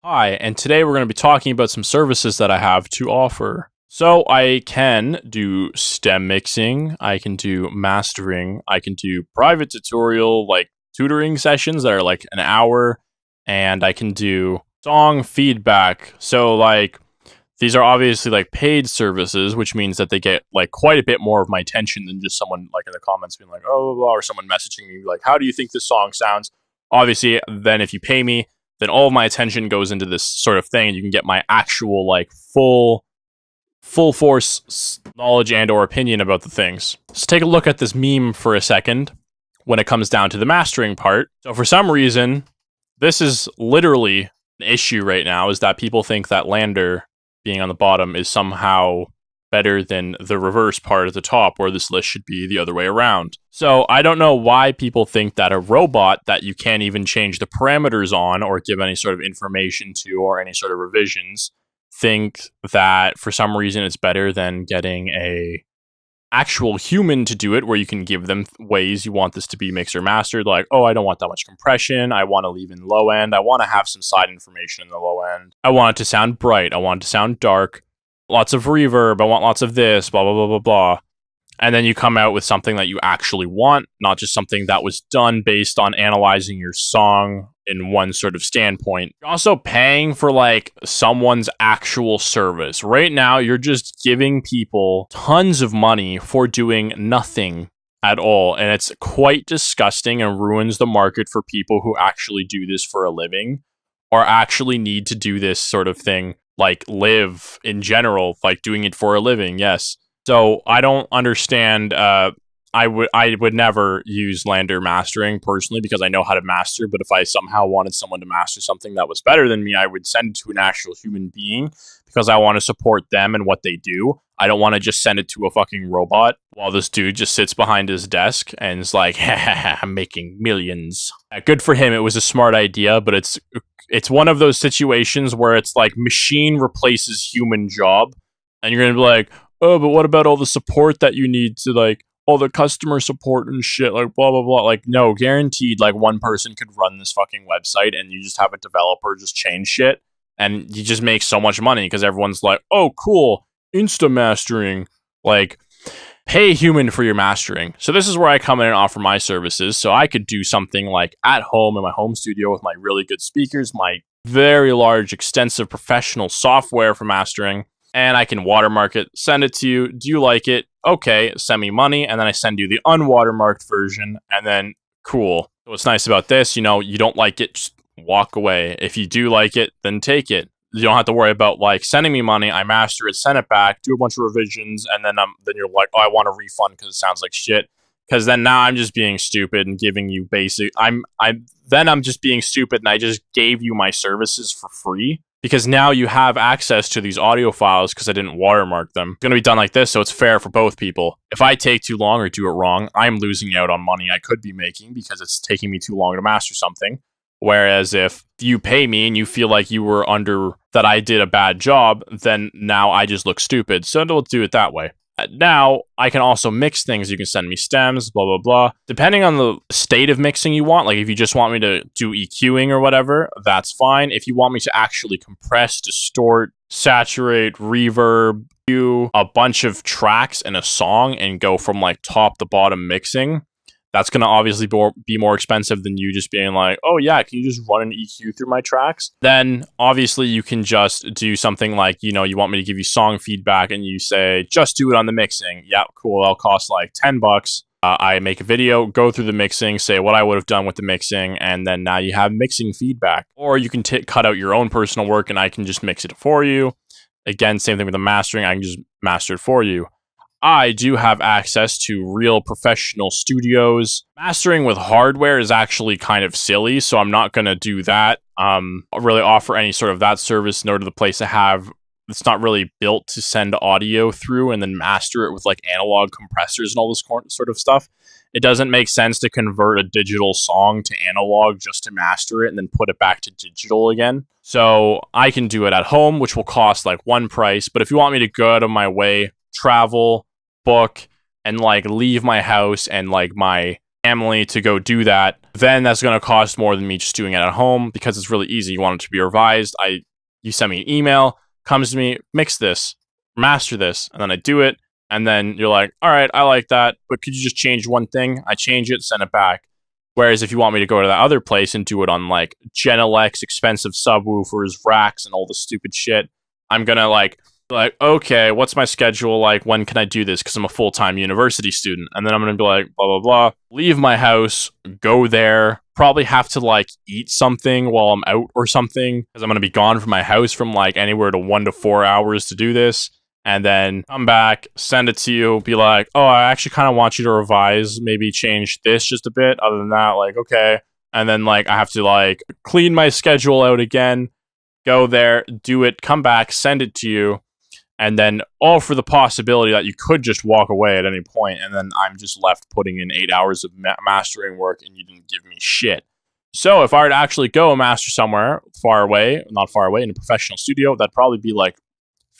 Hi, and today we're going to be talking about some services that I have to offer. So I can do stem mixing, I can do mastering, I can do private tutorial, like tutoring sessions that are like an hour, and I can do song feedback. So like these are obviously like paid services, which means that they get like quite a bit more of my attention than just someone like in the comments being like, oh, blah, blah, or someone messaging me like, how do you think this song sounds? Obviously, then if you pay me, then all of my attention goes into this sort of thing, and you can get my actual like full force knowledge and or opinion about the things. So take a look at this meme for a second when it comes down to the mastering part. So for some reason, this is literally an issue right now, is that people think that Lander being on the bottom is somehow better than the reverse part at the top, where this list should be the other way around. So I don't know why people think that a robot that you can't even change the parameters on or give any sort of information to or any sort of revisions think that for some reason it's better than getting a actual human to do it, where you can give them ways you want this to be mixed or mastered. Like, oh, I don't want that much compression. I want to leave in low end. I want to have some side information in the low end. I want it to sound bright. I want it to sound dark. Lots of reverb, I want lots of this, blah, blah, blah, blah, blah. And then you come out with something that you actually want, not just something that was done based on analyzing your song in one sort of standpoint. You're also paying for like someone's actual service. Right now, you're just giving people tons of money for doing nothing at all. And it's quite disgusting and ruins the market for people who actually do this for a living or actually need to do this sort of thing. Like live in general, like doing it for a living, yes. So I don't understand. I would never use Lander mastering personally because I know how to master. But if I somehow wanted someone to master something that was better than me, I would send it to an actual human being because I want to support them and what they do. I don't want to just send it to a fucking robot while this dude just sits behind his desk and is like, I'm making millions. Good for him. It was a smart idea, but it's one of those situations where it's like machine replaces human job, and you're gonna be like, oh, but what about all the support that you need to like all the customer support and shit, like blah blah blah. Like, no, guaranteed, like one person could run this fucking website, and you just have a developer just change shit, and you just make so much money because everyone's like, oh, cool, insta mastering, like. Pay human for your mastering. So this is where I come in and offer my services. So I could do something like at home in my home studio with my really good speakers, my very large, extensive professional software for mastering, and I can watermark it, send it to you. Do you like it? Okay, send me money, and then I send you the unwatermarked version, and then cool. What's nice about this, you don't like it, just walk away. If you do like it, then take it. You don't have to worry about like sending me money. I master it, send it back, do a bunch of revisions, and then you're like, oh, I want a refund because it sounds like shit. Because then now I'm just being stupid and giving you basic. I'm just being stupid, and I just gave you my services for free because now you have access to these audio files because I didn't watermark them. It's gonna be done like this, so it's fair for both people. If I take too long or do it wrong, I'm losing out on money I could be making because it's taking me too long to master something. Whereas if you pay me and you feel like you were under that I did a bad job, then now I just look stupid. So we'll do it that way. Now, I can also mix things. You can send me stems, blah, blah, blah. Depending on the state of mixing you want, like if you just want me to do EQing or whatever, that's fine. If you want me to actually compress, distort, saturate, reverb, do a bunch of tracks in a song and go from like top to bottom mixing, that's going to obviously be more expensive than you just being like, oh yeah, can you just run an EQ through my tracks? Then obviously you can just do something like, you want me to give you song feedback and you say, just do it on the mixing. Yeah, cool. That'll cost like $10. I make a video, go through the mixing, say what I would have done with the mixing, and then now you have mixing feedback. Or you can cut out your own personal work and I can just mix it for you. Again, same thing with the mastering. I can just master it for you. I do have access to real professional studios. Mastering with hardware is actually kind of silly, so I'm not going to do that. Really offer any sort of that service, nor to the place I have. It's not really built to send audio through and then master it with like analog compressors and all this sort of stuff. It doesn't make sense to convert a digital song to analog just to master it and then put it back to digital again. So I can do it at home, which will cost like one price. But if you want me to go out of my way, travel, book, and like leave my house and like my family to go do that, then that's going to cost more than me just doing it at home because it's really easy. You want it to be revised. You send me an email, comes to me, mix this, master this, and then I do it. And then you're like, all right, I like that, but could you just change one thing? I change it, send it back. Whereas if you want me to go to that other place and do it on like Genelex, expensive subwoofers, racks, and all the stupid shit, I'm gonna like, okay, what's my schedule like? When can I do this? Because I'm a full-time university student. And then I'm gonna be like, blah, blah, blah. Leave my house, go there, probably have to like eat something while I'm out or something, because I'm gonna be gone from my house from like anywhere to 1 to 4 hours to do this. And then come back, send it to you, be like, oh, I actually kind of want you to revise, maybe change this just a bit. Other than that, like, okay. And then like I have to like clean my schedule out again, go there, do it, come back, send it to you. And then all for the possibility that you could just walk away at any point, and then I'm just left putting in 8 hours of mastering work and you didn't give me shit. So if I were to actually go master somewhere not far away, in a professional studio, that'd probably be like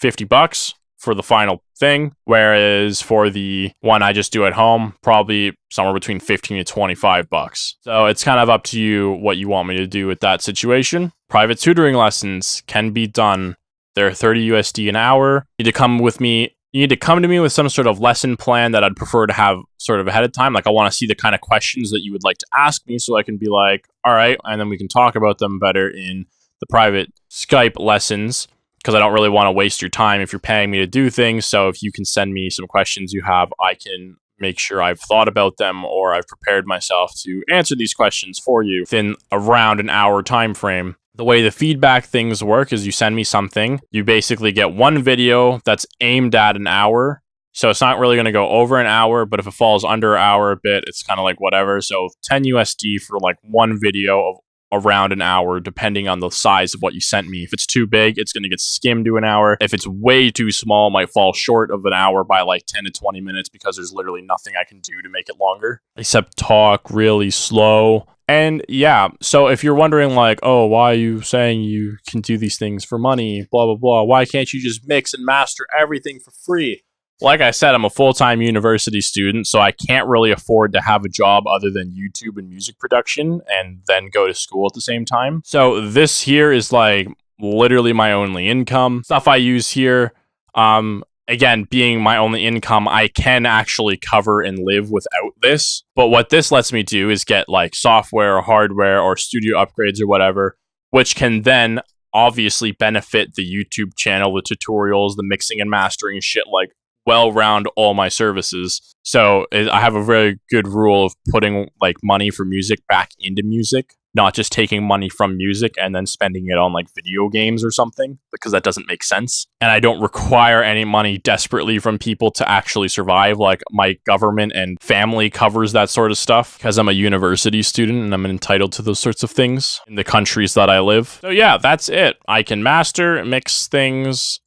$50 for the final thing, whereas for the one I just do at home, probably somewhere between $15 to $25. So it's kind of up to you what you want me to do with that situation. Private tutoring lessons can be done. They're 30 USD an hour. You need to come to me with some sort of lesson plan that I'd prefer to have sort of ahead of time. Like I want to see the kind of questions that you would like to ask me so I can be like, all right, and then we can talk about them better in the private Skype lessons, because I don't really want to waste your time if you're paying me to do things. So if you can send me some questions you have, I can make sure I've thought about them or I've prepared myself to answer these questions for you within around an hour time frame. The way the feedback things work is you send me something, you basically get one video that's aimed at an hour. So it's not really going to go over an hour, but if it falls under an hour a bit, it's kind of like whatever. So 10 USD for like one video of around an hour, depending on the size of what you sent me. If it's too big, it's going to get skimmed to an hour. If it's way too small, it might fall short of an hour by like 10 to 20 minutes because there's literally nothing I can do to make it longer except talk really slow. And yeah, so if you're wondering like, oh, why are you saying you can do these things for money, blah, blah, blah, why can't you just mix and master everything for free? Like I said, I'm a full-time university student, so I can't really afford to have a job other than YouTube and music production and then go to school at the same time. So this here is like literally my only income. Stuff I use here, again, being my only income, I can actually cover and live without this. But what this lets me do is get like software or hardware or studio upgrades or whatever, which can then obviously benefit the YouTube channel, the tutorials, the mixing and mastering shit, like well round all my services. So I have a very good rule of putting like money for music back into music, not just taking money from music and then spending it on like video games or something, because that doesn't make sense. And I don't require any money desperately from people to actually survive. Like my government and family covers that sort of stuff because I'm a university student and I'm entitled to those sorts of things in the countries that I live. So yeah, that's it. I can master, mix things,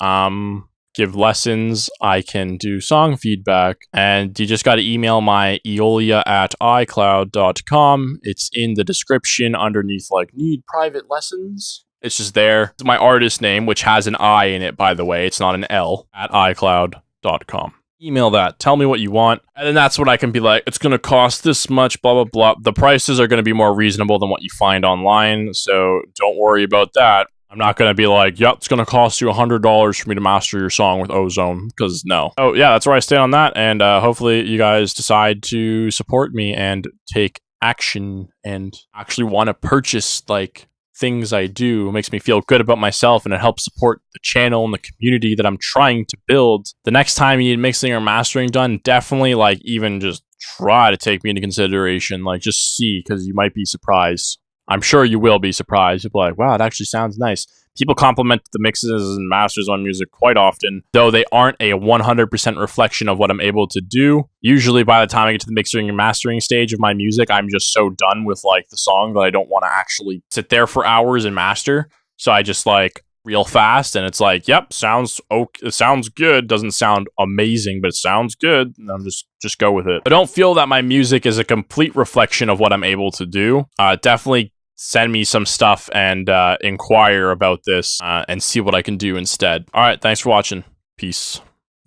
give lessons, I can do song feedback, and you just got to email my Ieolia at iCloud.com. It's in the description underneath, like, need private lessons. It's just there. It's my artist name, which has an I in it, by the way. It's not an L, at iCloud.com. Email that. Tell me what you want. And then that's what I can be like, it's going to cost this much, blah, blah, blah. The prices are going to be more reasonable than what you find online, so don't worry about that. I'm not going to be like, yep, it's going to cost you $100 for me to master your song with Ozone, because no. Oh, yeah, that's where I stand on that, and hopefully you guys decide to support me and take action and actually want to purchase, like, things I do. It makes me feel good about myself, and it helps support the channel and the community that I'm trying to build. The next time you need mixing or mastering done, definitely, like, even just try to take me into consideration. Like, just see, because you might be surprised. I'm sure you will be surprised. You'll be like, wow, it actually sounds nice. People compliment the mixes and masters on music quite often, though they aren't a 100% reflection of what I'm able to do. Usually by the time I get to the mixing and mastering stage of my music, I'm just so done with like the song that I don't want to actually sit there for hours and master. So I just like real fast, and it's like, yep, sounds okay, it sounds good. Doesn't sound amazing, but it sounds good. And I'm just go with it. I don't feel that my music is a complete reflection of what I'm able to do. Definitely send me some stuff and inquire about this and see what I can do instead. All right, thanks for watching. Peace.